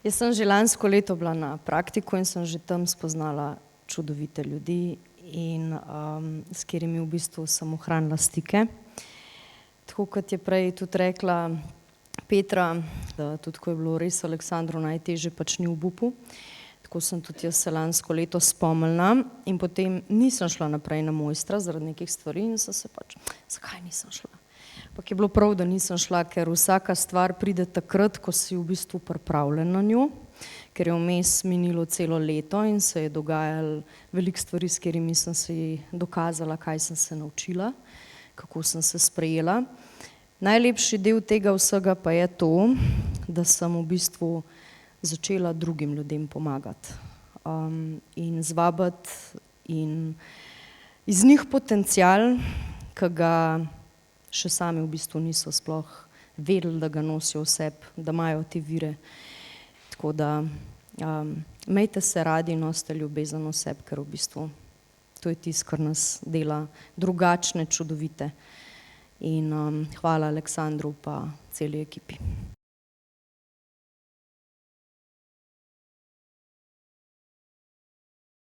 Jaz sem že lansko leto bila na praktiku in sem že tam spoznala čudovite ljudi in s katerimi v bistvu sem ohranila stike. Tako kot je prej tudi rekla Petra, da tudi ko je bilo res Aleksandru najtežje, pač ni obupu. Tako sem tudi jaz se lansko leto spomnila in potem nisem šla naprej na mojstra zaradi nekih stvari in sem se pač, zakaj nisem šla? Ampak je bilo prav, da nisem šla, ker vsaka stvar pride takrat, ko si v bistvu pripravljen na njo, ker je vmes minilo celo leto in se je dogajalo veliko stvari, s katerimi sem si dokazala, kaj sem se naučila, kako sem se sprejela. Najlepši del tega vsega pa je to, da sem v bistvu začela drugim ljudem pomagati in zvabiti in iz njih potencial, ki ga še sami v bistvu niso sploh vedeli, da ga nosijo v sebi, da imajo te vire. Tako da imejte se radi, nosite ljubezen v sebi, ker v bistvu to je tisto, kar nas dela drugačne, čudovite. In hvala Aleksandru pa celi ekipi.